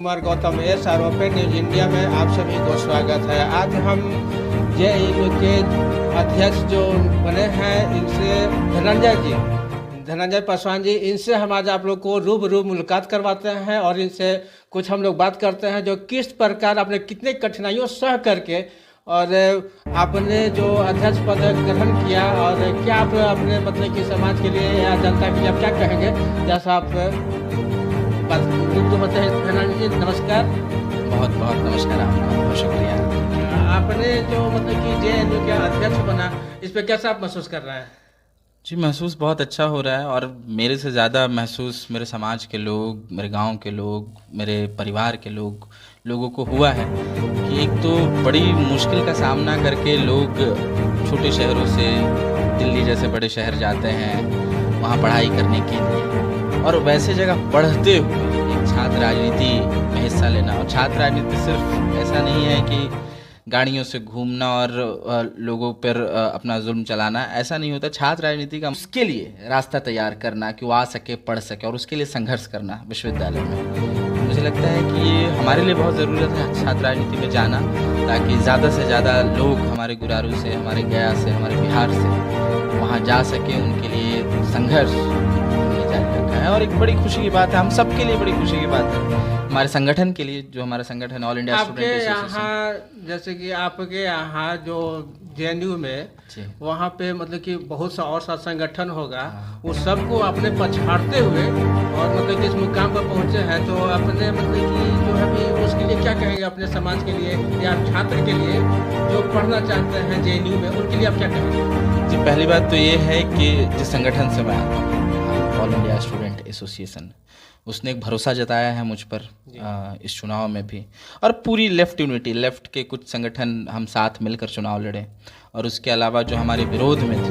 Kumar Gautam S R open news India में आप सभी को स्वागत है। आज हम जेएनयू के अध्यक्ष जो बने हैं इनसे धनंजय पासवान जी, इनसे हम आज आप लोग को रूबरू मुलाकात करवाते हैं और इनसे कुछ हम लोग बात करते हैं जो किस प्रकार आपने कितने कठिनाइयों सह करके और आपने जो अध्यक्ष पद ग्रहण किया और क्या आप अपने मतलब कि समाज के लिए या जनता के लिए आप क्या कहेंगे, जैसा आप बात होते हैं। धनंजय जी नमस्कार। बहुत बहुत नमस्कार, आपका बहुत शुक्रिया। आपने जो मतलब कि जेएनयू के अध्यक्ष बना, इस पे कैसा आप महसूस कर रहे हैं? जी, महसूस बहुत अच्छा हो रहा है और मेरे से ज़्यादा महसूस मेरे समाज के लोग, मेरे गांव के लोग, मेरे परिवार के लोगों को हुआ है कि एक तो बड़ी मुश्किल का सामना करके लोग छोटे शहरों से दिल्ली जैसे बड़े शहर जाते हैं वहाँ पढ़ाई करने के लिए, और वैसे जगह पढ़ते हुए एक छात्र राजनीति में हिस्सा लेना। और छात्र राजनीति सिर्फ ऐसा नहीं है कि गाड़ियों से घूमना और लोगों पर अपना जुल्म चलाना, ऐसा नहीं होता। छात्र राजनीति का उसके लिए रास्ता तैयार करना कि वो आ सके, पढ़ सके, और उसके लिए संघर्ष करना विश्वविद्यालय में। मुझे लगता है कि ये हमारे लिए बहुत ज़रूरत है छात्र राजनीति में जाना, ताकि ज़्यादा से ज़्यादा लोग हमारे गुरारू से, हमारे गया से, हमारे बिहार से वहाँ जा सके। उनके लिए संघर्ष हमने जारी रखा है और एक बड़ी खुशी की बात है, हम सबके लिए बड़ी खुशी की बात है, हमारे संगठन के लिए, जो हमारा संगठन ऑल इंडिया स्टूडेंट एसोसिएशन। यहाँ जैसे कि आपके यहाँ जो जेएनयू में वहाँ पे मतलब कि बहुत सा और सा संगठन होगा, वो सबको अपने पछाड़ते हुए और मतलब कि इस मुकाम पर पहुँचे हैं, तो अपने मतलब कि जो है भी उसके लिए क्या कहेंगे अपने समाज के लिए या छात्र के लिए जो पढ़ना चाहते हैं जेएनयू में, उनके लिए आप क्या कहेंगे? जी, पहली बात तो ये है कि जिस संगठन से मैं आता हूँ, ऑल इंडिया स्टूडेंट एसोसिएशन, उसने एक भरोसा जताया है मुझ पर इस चुनाव में भी, और पूरी लेफ्ट यूनिटी, लेफ्ट के कुछ संगठन हम साथ मिलकर चुनाव लड़े। और उसके अलावा जो हमारे विरोध में थी,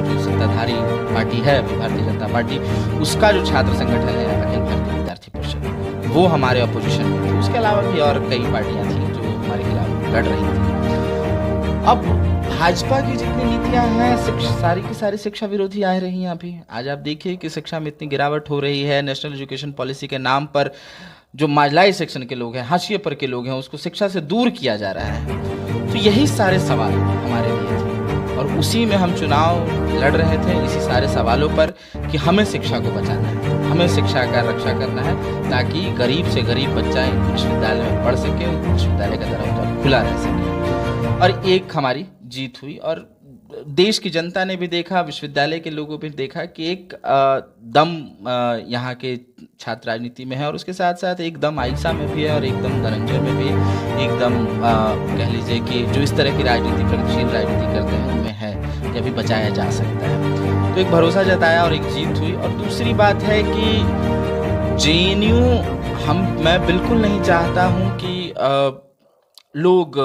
जो सत्ताधारी पार्टी है अभी भारतीय जनता पार्टी, उसका जो छात्र संगठन है अखिल भारतीय विद्यार्थी परिषद, वो हमारे अपोजिशन में थी। उसके अलावा भी और कई पार्टियां थी जो हमारे खिलाफ लड़ रही थी। अब भाजपा की जितनी नीतियां हैं, सारी की सारी शिक्षा विरोधी आ रही हैं। अभी आज आप देखिए कि शिक्षा में इतनी गिरावट हो रही है। नेशनल एजुकेशन पॉलिसी के नाम पर जो मार्जिनलाइज्ड सेक्शन के लोग हैं, हाशिए पर के लोग हैं, उसको शिक्षा से दूर किया जा रहा है। तो यही सारे सवाल हमारे लिए थे और उसी में हम चुनाव लड़ रहे थे, इसी सारे सवालों पर कि हमें शिक्षा को बचाना है, हमें शिक्षा का रक्षा करना है, ताकि गरीब से गरीब बच्चा विश्वविद्यालय में पढ़ सके, विश्वविद्यालय का दरवाजा खुला रह सके। और एक हमारी जीत हुई और देश की जनता ने भी देखा, विश्वविद्यालय के लोगों ने भी देखा कि एक दम यहाँ के छात्र राजनीति में है, और उसके साथ साथ एक दम आयशा में भी है और एक दम धनंजय में भी, एकदम कह लीजिए कि जो इस तरह की राजनीति, प्रगतिशील राजनीति करते हैं, उनमें है कि अभी बचाया जा सकता है। तो एक भरोसा जताया और एक जीत हुई। और दूसरी बात है कि जेएनयू, मैं बिल्कुल नहीं चाहता हूँ कि लोग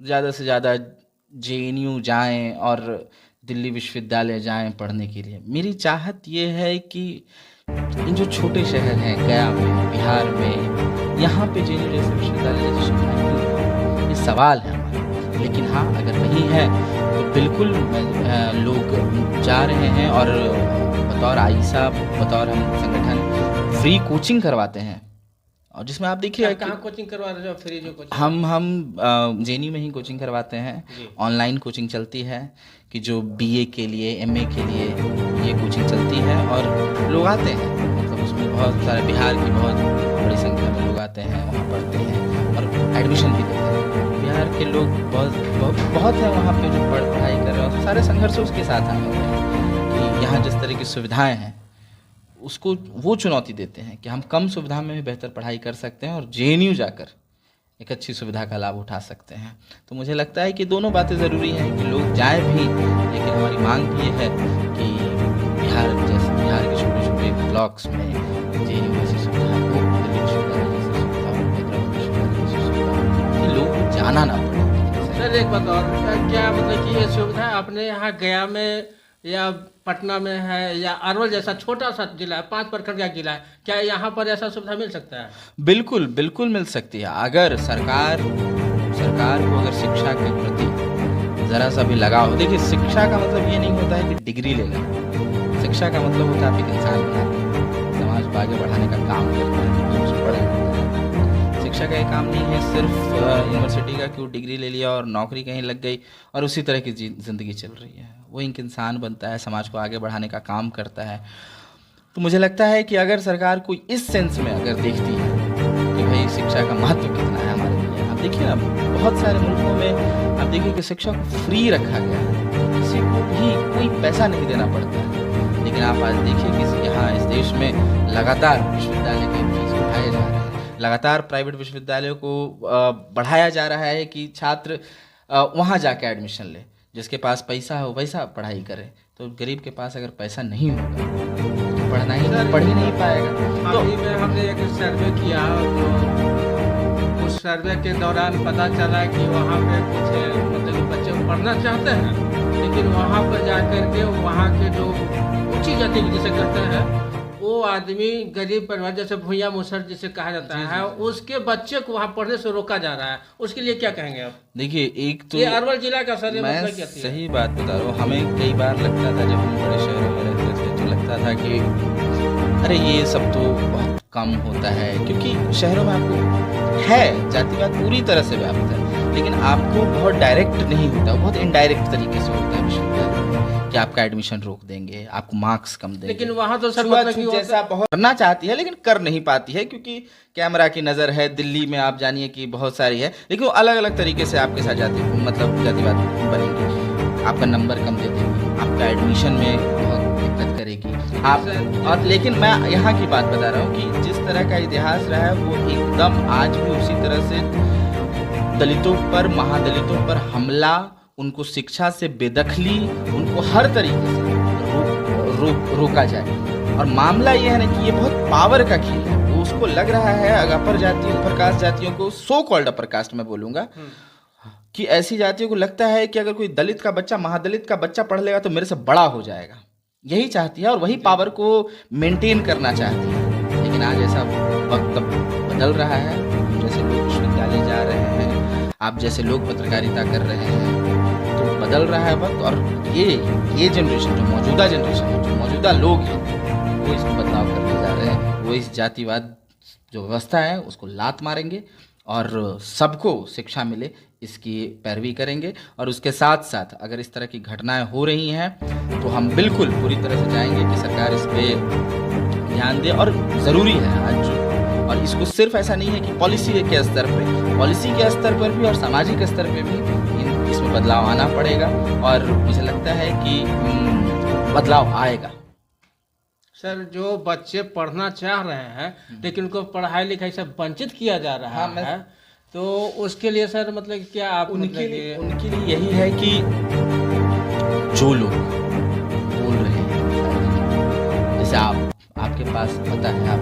ज़्यादा से ज़्यादा जेएनयू जाएं और दिल्ली विश्वविद्यालय जाएं पढ़ने के लिए। मेरी चाहत ये है कि इन जो छोटे शहर हैं, गया में, बिहार में, यहाँ पे जेएनयू जैसे विश्वविद्यालय जैसे सुविधाएं, ये सवाल है हमारा। लेकिन हाँ, अगर नहीं है तो बिल्कुल लोग जा रहे हैं और बतौर आयशा, बतौर हम संगठन फ्री कोचिंग करवाते हैं। और जिसमें आप देखिए कहाँ कोचिंग करवा रहे हो? फ्री जो कोचिंग हम जेएनयू में ही कोचिंग करवाते हैं। ऑनलाइन कोचिंग चलती है कि जो बीए के लिए, एमए के लिए ये कोचिंग चलती है और लोग आते हैं, मतलब उसमें बहुत सारे बिहार की बहुत बड़ी संख्या में लोग आते हैं, वहाँ पढ़ते हैं और एडमिशन भी लेते हैं। बिहार के लोग बहुत हैं वहाँ पे जो पढ़ाई कर रहे हैं, और सारे संघर्ष उसके साथ आए हैं कि यहाँ जिस तरह की सुविधाएँ हैं उसको वो चुनौती देते हैं कि हम कम सुविधा में भी बेहतर पढ़ाई कर सकते हैं और जेएनयू जाकर एक अच्छी सुविधा का लाभ उठा सकते हैं। तो मुझे लगता है कि दोनों बातें ज़रूरी हैं कि लोग जाएं भी, लेकिन हमारी मांग भी ये है कि बिहार के छोटे छोटे ब्लॉक्स में जेएनयू जैसी सुविधा हो, दिल्ली विश्वविद्यालय जैसी सुविधा हो, हैदराबाद विश्वविद्यालय जैसी सुविधा हो, कि लोग को जाना ना पड़े। सर एक बात और, क्या मतलब कि ये सुविधा आपने यहाँ गया में या पटना में है या अरवल जैसा छोटा सा जिला है, 5 प्रखंड का जिला है, क्या यहाँ पर ऐसा सुविधा मिल सकता है? बिल्कुल बिल्कुल मिल सकती है। अगर सरकार को अगर शिक्षा के प्रति ज़रा सा भी लगाव हो। देखिए, शिक्षा का मतलब ये नहीं होता है कि डिग्री ले लेना। शिक्षा का मतलब होता है आप एक इंसान बनाना, समाज को आगे बढ़ाने का काम करना है, जो पढ़े। शिक्षा का ये काम नहीं है सिर्फ यूनिवर्सिटी का क्यों डिग्री ले लिया और नौकरी कहीं लग गई और उसी तरह की ज़िंदगी चल रही है। वो एक इंसान बनता है, समाज को आगे बढ़ाने का काम करता है। तो मुझे लगता है कि अगर सरकार कोई इस सेंस में अगर देखती है कि भाई शिक्षा का महत्व कितना है हमारे लिए, आप देखिए ना बहुत सारे मुल्कों में आप देखिए कि शिक्षा को फ्री रखा गया है, किसी को भी कोई पैसा नहीं देना पड़ता है। लेकिन आप आज देखिए कि यहाँ इस देश में लगातार विश्वविद्यालय के फीस बढ़ाए जा रहे हैं, लगातार प्राइवेट विश्वविद्यालयों को बढ़ाया जा रहा है कि छात्र वहाँ जाके एडमिशन ले, जिसके पास पैसा हो वैसा पढ़ाई करे। तो गरीब के पास अगर पैसा नहीं होगा तो पढ़ ही नहीं पाएगा। तो अभी में हमने एक सर्वे किया, तो उस सर्वे के दौरान पता चला कि वहाँ पे कुछ मतलब बच्चे पढ़ना चाहते हैं, लेकिन वहाँ पर जाकर के वहाँ के जो ऊंची जाति जिसे कहते हैं वो आदमी गरीब परिवार जैसे भूया मुसर जिसे कहा जाता है, उसके बच्चे को वहाँ पढ़ने से रोका जा रहा है। उसके लिए क्या कहेंगे आप? देखिए एक तो ये अरवल जिला का सर मैं सही बात बता रहा हूँ, हमें कई बार लगता था जब हम बड़े शहरों में रहते थे तो लगता था कि अरे ये सब तो बहुत कम होता है, क्योंकि शहरों में आपको है जातिवाद पूरी तरह से व्याप्त है, लेकिन आपको बहुत डायरेक्ट नहीं होता, बहुत इनडायरेक्ट तरीके से होता है विश्वविद्यालय कि आपका एडमिशन रोक देंगे, आपको मार्क्स कम देंगे। लेकिन वहाँ तो सब जैसा बहुत करना चाहती है लेकिन कर नहीं पाती है, क्योंकि कैमरा की नज़र है। दिल्ली में आप जानिए कि बहुत सारी है, लेकिन वो अलग अलग तरीके से आपके साथ जातिवाद बनेंगी, आपका नंबर कम दे देगी, आपका एडमिशन में बहुत दिक्कत करेगी आप। और लेकिन मैं यहाँ की बात बता रहा हूँ कि जिस तरह का इतिहास रहा है वो एकदम आज भी उसी तरह से दलितों पर, महादलितों पर हमला, उनको शिक्षा से बेदखली, उनको हर तरीके से रोका जाए। और मामला ये है ना कि ये बहुत पावर का खेल है। वो उसको लग रहा है अपर जातियों, अपर कास्ट जातियों को, सो कॉल्ड अपर कास्ट मैं बोलूँगा, कि ऐसी जातियों को लगता है कि अगर कोई दलित का बच्चा, महादलित का बच्चा पढ़ लेगा तो मेरे से बड़ा हो जाएगा। यही चाहती है और वही पावर को मेंटेन करना चाहती है। लेकिन आज ऐसा वक्त बदल रहा है, जैसे लोग विश्वविद्यालय जा रहे हैं, आप जैसे लोग पत्रकारिता कर रहे हैं, तो बदल रहा है वक्त। और ये जनरेशन, जो मौजूदा जनरेशन है, जो मौजूदा लोग हैं, वो इसको बदलाव करने जा रहे हैं। वो इस जातिवाद जो व्यवस्था है उसको लात मारेंगे और सबको शिक्षा मिले इसकी पैरवी करेंगे। और उसके साथ साथ अगर इस तरह की घटनाएं हो रही हैं तो हम बिल्कुल पूरी तरह से चाहेंगे कि सरकार इस पर ध्यान दे। और ज़रूरी है आज, और इसको सिर्फ ऐसा नहीं है कि पॉलिसी के स्तर पे, पॉलिसी के स्तर पर भी और सामाजिक स्तर पे भी इसमें बदलाव आना पड़ेगा। और मुझे लगता है कि बदलाव आएगा। सर, जो बच्चे पढ़ना चाह रहे हैं लेकिन उनको पढ़ाई लिखाई से वंचित किया जा रहा है, तो उसके लिए सर मतलब क्या आप उनके लिए यही है कि जो लोग बोल रहे हैं, जैसे आपके पास पता है,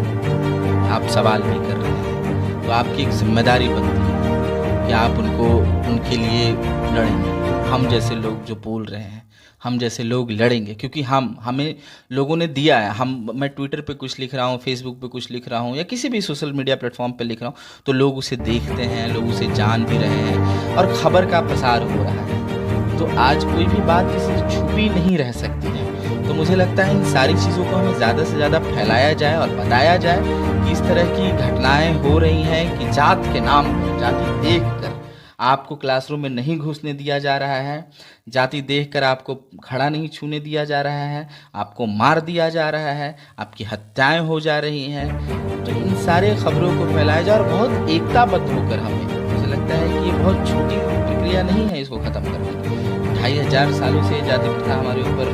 आप सवाल भी कर रहे हैं, तो आपकी एक जिम्मेदारी बनती है कि आप उनके लिए लड़ेंगे। हम जैसे लोग जो बोल रहे हैं, हम जैसे लोग लड़ेंगे, क्योंकि हमें लोगों ने दिया है। मैं ट्विटर पे कुछ लिख रहा हूँ, फेसबुक पे कुछ लिख रहा हूँ, या किसी भी सोशल मीडिया प्लेटफॉर्म पे लिख रहा हूँ, तो लोग उसे देखते हैं, लोग उसे जान भी रहे हैं और खबर का प्रसार हो रहा है। तो आज कोई भी बात किसी से छुपी नहीं रह सकती है। तो मुझे लगता है इन सारी चीज़ों को हमें ज़्यादा से ज़्यादा फैलाया जाए और बताया जाए कि इस तरह की घटनाएँ हो रही हैं कि जात के नाम पर, जाति देखकर आपको क्लासरूम में नहीं घुसने दिया जा रहा है, जाति देखकर आपको खड़ा नहीं छूने दिया जा रहा है, आपको मार दिया जा रहा है, आपकी हत्याएं हो जा रही हैं। तो इन सारे खबरों को फैलाया जाए और बहुत एकताबद्ध होकर हमें, मुझे लगता है कि ये बहुत छोटी प्रक्रिया नहीं है इसको ख़त्म करने की। 2500 सालों से जाति प्रथा हमारे ऊपर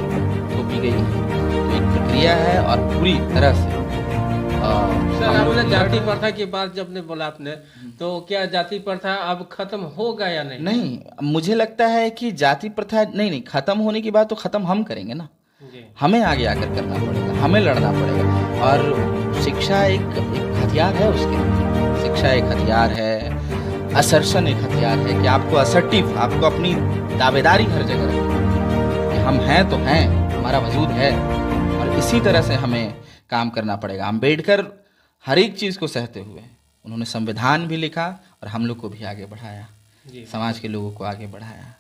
थोपी गई है, तो एक प्रक्रिया है और पूरी तरह से सर, आपने जाति प्रथा की बात जब ने बोला आपने, तो क्या जाति प्रथा अब खत्म होगा या नहीं? नहीं, मुझे लगता है कि जाति प्रथा नहीं खत्म होने की बात तो खत्म हम करेंगे ना। हमें आगे आकर करना पड़ेगा, हमें लड़ना पड़ेगा। और शिक्षा एक हथियार है, उसके शिक्षा एक हथियार है, असर्शन एक हथियार है कि आपको असर्टिव, आपको अपनी दावेदारी हर जगह रखनी कि हम हैं तो हैं, हमारा वजूद है। और इसी तरह से हमें काम करना पड़ेगा। अम्बेडकर हर एक चीज़ को सहते हुए उन्होंने संविधान भी लिखा और हम लोग को भी आगे बढ़ाया, समाज के लोगों को आगे बढ़ाया।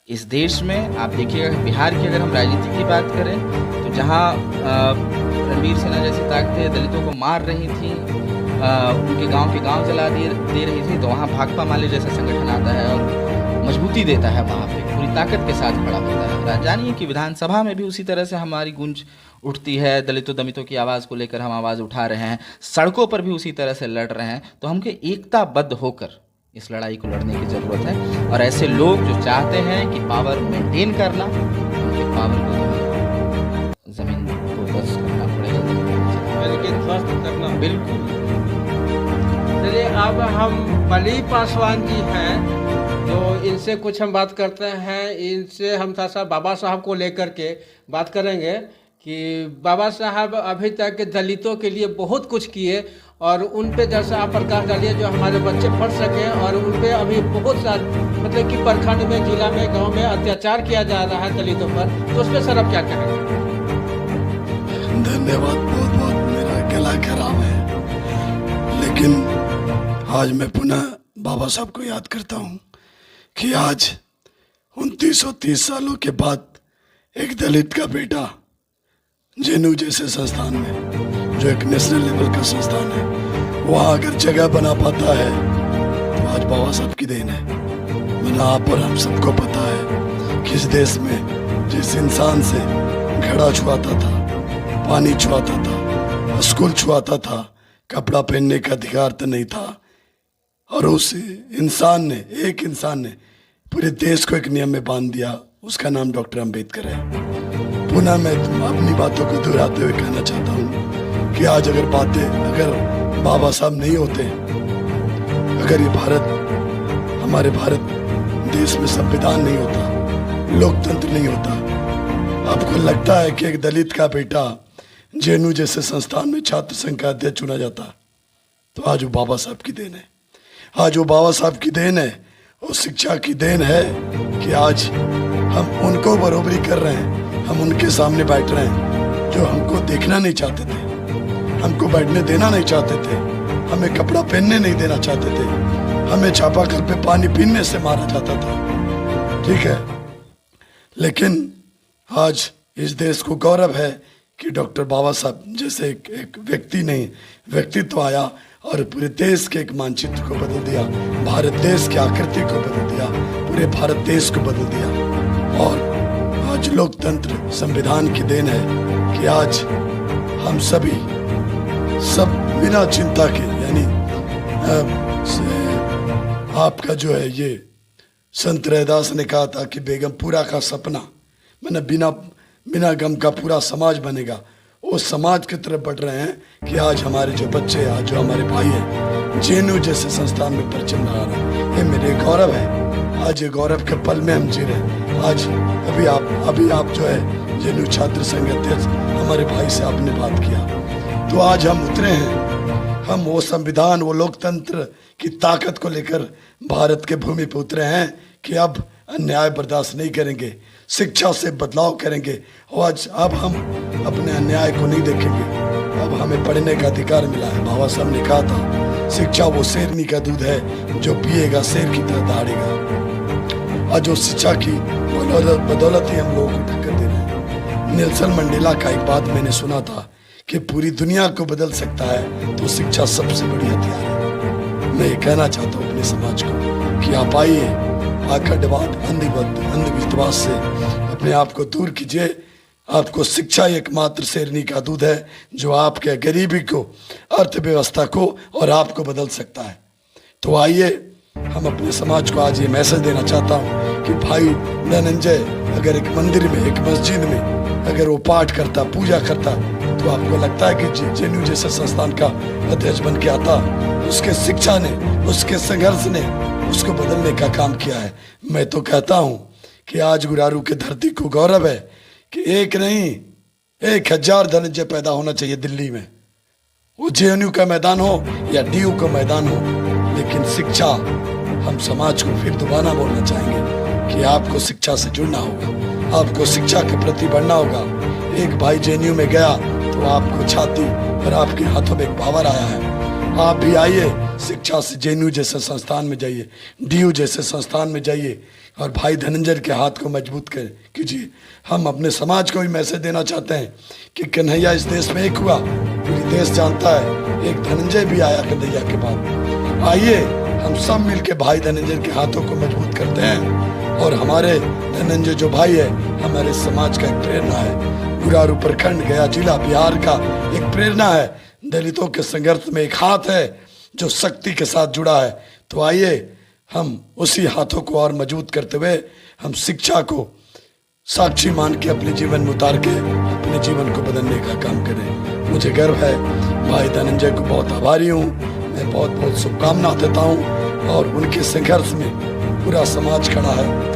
इस देश में आप देखिएगा, बिहार की अगर हम राजनीति की बात करें तो जहाँ रणवीर सिन्हा जैसी ताकतें दलितों को मार रही थी, उनके गांव के गांव जला दे रही थी, तो वहाँ भाकपा माले जैसा संगठन आता है और मजबूती देता है, वहाँ पे पूरी ताकत के साथ खड़ा होता है। और जानिए कि विधानसभा में भी उसी तरह से हमारी गूंज उठती है, दलितों दमितों की आवाज़ को लेकर हम आवाज़ उठा रहे हैं, सड़कों पर भी उसी तरह से लड़ रहे हैं। तो हमको एकताबद्ध होकर इस लड़ाई को लड़ने की ज़रूरत है। और ऐसे लोग जो चाहते हैं कि पावर मेंटेन करना, उनके पावर को ज़मीन को ध्वस्त करना पड़ेगा, लेकिन ध्वस्त करना। बिल्कुल। चलिए, अब हम पली पासवान जी हैं, तो इनसे कुछ हम बात करते हैं। इनसे हम थोड़ा सा बाबा साहब को लेकर के बात करेंगे कि बाबा साहब अभी तक दलितों के लिए बहुत कुछ किए, और उन पे जैसा आप प्रकाश डालिए जो हमारे बच्चे पढ़ सकें। और उन पे अभी बहुत सा मतलब कि प्रखंड में, जिला में, गांव में अत्याचार किया जा रहा है दलितों पर, तो उस पर सर आप क्या कहेंगे? धन्यवाद, बहुत बहुत। मेरा गला खराब है, लेकिन आज मैं पुनः बाबा साहब को याद करता हूँ कि आज 2930 सालों के बाद एक दलित का बेटा जेएनयू जैसे संस्थान में, जो एक नेशनल लेवल का संस्थान है, वहाँ अगर जगह बना पाता है तो आज बाबा साहब की देन है। वरना आप और हम सबको पता है कि इस देश में जिस इंसान से घड़ा छुआता था, पानी छुआता था, स्कूल छुआता था, कपड़ा पहनने का अधिकार तो नहीं था, और उस इंसान ने, एक इंसान ने पूरे देश को एक नियम में बांध दिया, उसका नाम डॉक्टर अंबेडकर है। पुनः मैं अपनी बातों को दोहराते हुए कहना चाहता हूँ कि आज अगर बाबा साहब नहीं होते, अगर ये भारत, हमारे भारत देश में संविधान नहीं होता, लोकतंत्र नहीं होता, आपको लगता है कि एक दलित का बेटा जेएनयू जैसे संस्थान में छात्र संघ का अध्यक्ष चुना जाता? तो आज वो बाबा साहब की देन है। आज वो बाबा साहब की देन है, वो शिक्षा की देन है कि आज हम उनको बरोबरी कर रहे हैं, हम उनके सामने बैठ रहे हैं जो हमको देखना नहीं चाहते थे, हमको बैठने देना नहीं चाहते थे, हमें कपड़ा पहनने नहीं देना चाहते थे, हमें चापाकल पे पानी पीने से मारा जाता था, ठीक है। लेकिन आज इस देश को गौरव है कि डॉक्टर बाबा साहब जैसे एक व्यक्ति नहीं, व्यक्तित्व आया और पूरे देश के एक मानचित्र को बदल दिया, भारत देश की आकृति को बदल दिया, पूरे भारत देश को बदल दिया। और आज लोकतंत्र संविधान की देन है कि आज हम सभी सब बिना चिंता के, यानी आपका जो है ये संत रैदास ने कहा था कि बेगम पूरा का सपना, मैंने बिना गम का पूरा समाज बनेगा, वो समाज की तरफ बढ़ रहे हैं कि आज हमारे जो बच्चे, आज जो हमारे भाई हैं जेएनयू जैसे संस्थान में परचम लगा रहे हैं, ये मेरे गौरव है। आज ये गौरव के पल में हम जी रहे हैं। आज अभी आप जो है जेएनयू छात्र संघ अध्यक्ष हमारे भाई से आपने बात किया, तो आज हम उतरे हैं, हम वो संविधान, वो लोकतंत्र की ताकत को लेकर भारत के भूमि पर उतरे हैं कि अब अन्याय बर्दाश्त नहीं करेंगे, शिक्षा से बदलाव करेंगे। और आज अब हम अपने अन्याय को नहीं देखेंगे, अब हमें पढ़ने का अधिकार मिला है। बाबा साहब ने कहा था शिक्षा वो शेरनी का दूध है जो पिएगा शेर की तरह दहाड़ेगा। और जो शिक्षा की बदौलत ही हम लोगों को टक्कर दे रहे हैं। नेल्सन मंडेला का एक बात मैंने सुना था कि पूरी दुनिया को बदल सकता है तो शिक्षा सबसे बड़ी हथियार है। मैं ये कहना चाहता हूँ अपने समाज को कि आप आइए, आखंडवाद, अंधविश्वास से अपने आप को दूर कीजिए। आपको शिक्षा एकमात्र शेरनी का दूध है जो आपके गरीबी को, अर्थव्यवस्था को और आपको बदल सकता है। तो आइए, हम अपने समाज को आज ये मैसेज देना चाहता हूँ कि भाई धनंजय अगर एक मंदिर में, एक मस्जिद में अगर वो पाठ करता, पूजा करता, तो आपको लगता है कि जेएनयू जैसे संस्थान का अध्यक्ष बन के आता? उसके शिक्षा ने, उसके संघर्ष ने उसको बदलने का काम किया है। मैं तो कहता हूँ कि आज गुरारू के धरती को गौरव है कि एक नहीं 1000 धनंजय पैदा होना चाहिए दिल्ली में, वो जेएनयू का मैदान हो या डीयू का मैदान हो। लेकिन शिक्षा, हम समाज को फिर दोबारा बोलना चाहेंगे कि आपको शिक्षा से जुड़ना होगा, आपको शिक्षा के प्रति बढ़ना होगा। एक भाई जेएनयू में गया तो आपको छाती और आपके हाथों में एक पावर आया है। आप भी आइए, शिक्षा से जेएनयू जैसे संस्थान में जाइए, डीयू जैसे संस्थान में जाइए और भाई धनंजय के हाथ को मजबूत कीजिए। हम अपने समाज को भी मैसेज देना चाहते हैं कि कन्हैया इस देश में एक हुआ, पूरी देश जानता है, एक धनंजय भी आया कन्हैया के बाद। आइए हम सब मिलके भाई धनंजय के हाथों को मजबूत करते हैं, और हमारे धनंजय जो भाई है हमारे समाज का एक प्रेरणा है। गुरारू प्रखंड गया जिला बिहार का एक प्रेरणा है। दलितों के संघर्ष में एक हाथ है जो शक्ति के साथ जुड़ा है। तो आइए हम उसी हाथों को और मजबूत करते हुए हम शिक्षा को साक्षी मान के अपने जीवन में उतार के अपने जीवन को बदलने का काम करें। मुझे गर्व है, भाई धनंजय को बहुत आभारी हूँ। मैं बहुत बहुत शुभकामना देता हूँ, और उनके संघर्ष में पूरा समाज खड़ा है।